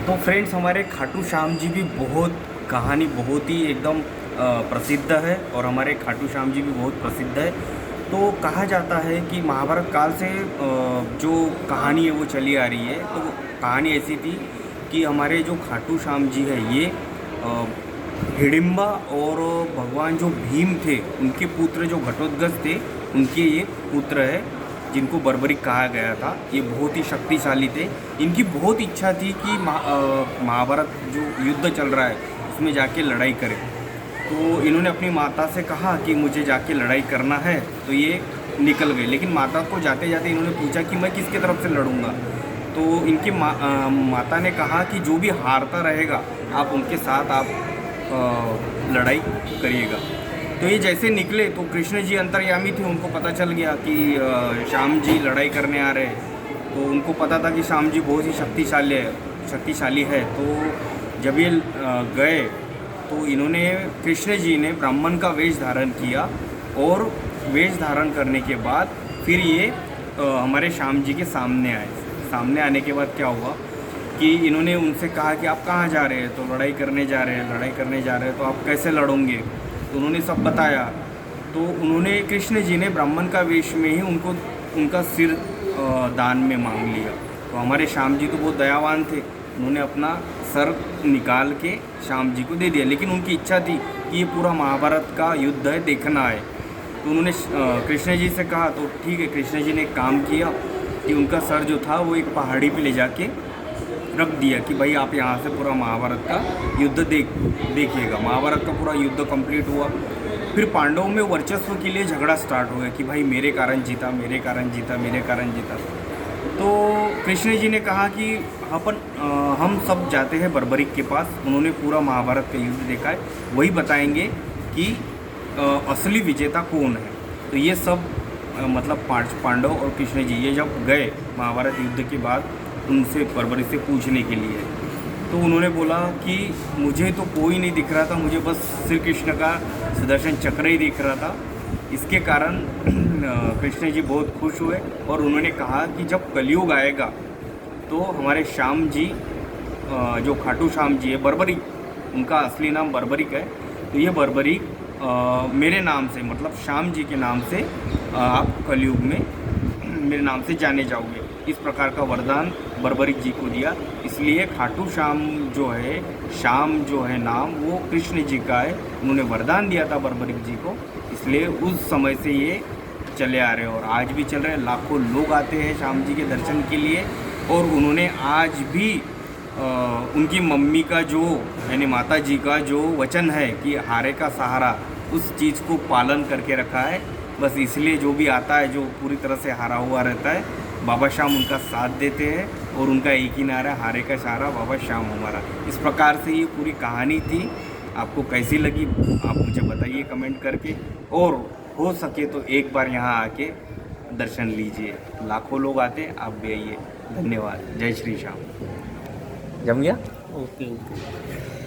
तो फ्रेंड्स, हमारे खाटू श्याम जी भी कहानी बहुत ही एकदम प्रसिद्ध है और हमारे खाटू श्याम जी भी बहुत प्रसिद्ध है। तो कहा जाता है कि महाभारत काल से जो कहानी है वो चली आ रही है। तो कहानी ऐसी थी कि हमारे जो खाटू श्याम जी है ये हिडिंबा और भगवान जो भीम थे उनके पुत्र जो घटोत्कच थे उनके ये पुत्र है, जिनको बर्बरिक कहा गया था। ये बहुत ही शक्तिशाली थे। इनकी बहुत इच्छा थी कि महाभारत जो युद्ध चल रहा है उसमें जाके लड़ाई करें। तो इन्होंने अपनी माता से कहा कि मुझे जाके लड़ाई करना है, तो ये निकल गए। लेकिन माता को जाते जाते इन्होंने पूछा कि मैं किसके तरफ से लड़ूंगा। तो इनकी माता ने कहा कि जो भी हारता रहेगा आप उनके साथ आप लड़ाई करिएगा। तो ये जैसे निकले तो कृष्ण जी अंतर्यामी थे, उनको पता चल गया कि श्याम जी लड़ाई करने आ रहे हैं। तो उनको पता था कि श्याम जी बहुत ही शक्तिशाली है। तो जब ये गए तो इन्होंने कृष्ण जी ने ब्राह्मण का वेश धारण किया और वेश धारण करने के बाद फिर ये हमारे श्याम जी के सामने आए। सामने आने के बाद क्या हुआ कि इन्होंने उनसे कहा कि आप कहाँ जा रहे हैं। तो लड़ाई करने जा रहे हैं। तो आप कैसे लड़ोगे। तो उन्होंने सब बताया। तो उन्होंने कृष्ण जी ने ब्राह्मण का वेश में ही उनका सिर दान में मांग लिया। तो हमारे श्याम जी तो बहुत दयावान थे, उन्होंने अपना सर निकाल के श्याम जी को दे दिया। लेकिन उनकी इच्छा थी कि ये पूरा महाभारत का युद्ध है, देखना है। तो उन्होंने कृष्ण जी से कहा। तो ठीक है, कृष्ण जी ने एक काम किया कि उनका सर जो था वो एक पहाड़ी पे ले जाके रख दिया कि भाई आप यहाँ से पूरा महाभारत का युद्ध देखिएगा। महाभारत का पूरा युद्ध कंप्लीट हुआ। फिर पांडवों में वर्चस्व के लिए झगड़ा स्टार्ट हो गया कि भाई मेरे कारण जीता। तो कृष्ण जी ने कहा कि हम सब जाते हैं बर्बरिक के पास, उन्होंने पूरा महाभारत का युद्ध देखा है, वही बताएंगे कि असली विजेता कौन है। तो ये सब मतलब पांडव और कृष्ण जी ये जब गए महाभारत युद्ध के बाद उनसे बर्बरिक से पूछने के लिए, तो उन्होंने बोला कि मुझे तो कोई नहीं दिख रहा था, मुझे बस श्री कृष्ण का सुदर्शन चक्र ही दिख रहा था। इसके कारण कृष्ण जी बहुत खुश हुए और उन्होंने कहा कि जब कलयुग आएगा तो हमारे श्याम जी जो खाटू श्याम जी है, बर्बरिक उनका असली नाम बर्बरिक है, तो ये बर्बरिक मेरे नाम से मतलब श्याम जी के नाम से आप कलयुग में मेरे नाम से जाने जाओगे। इस प्रकार का वरदान बर्बरिक जी को दिया। इसलिए खाटू श्याम जो है, श्याम जो है नाम, वो कृष्ण जी का है। उन्होंने वरदान दिया था बर्बरिक जी को, इसलिए उस समय से ये चले आ रहे हैं और आज भी चल रहे हैं। लाखों लोग आते हैं श्याम जी के दर्शन के लिए। और उन्होंने आज भी उनकी मम्मी का जो यानी माता जी का जो वचन है कि हारे का सहारा, उस चीज़ को पालन करके रखा है। बस इसलिए जो भी आता है जो पूरी तरह से हारा हुआ रहता है, बाबा श्याम उनका साथ देते हैं और उनका एक ही नारा, हारे का सहारा बाबा श्याम हमारा। इस प्रकार से ये पूरी कहानी थी। आपको कैसी लगी आप मुझे बताइए कमेंट करके, और हो सके तो एक बार यहाँ आके दर्शन लीजिए। लाखों लोग आते, आप भी आइए। धन्यवाद। जय श्री श्याम। जम गया। Okay okay.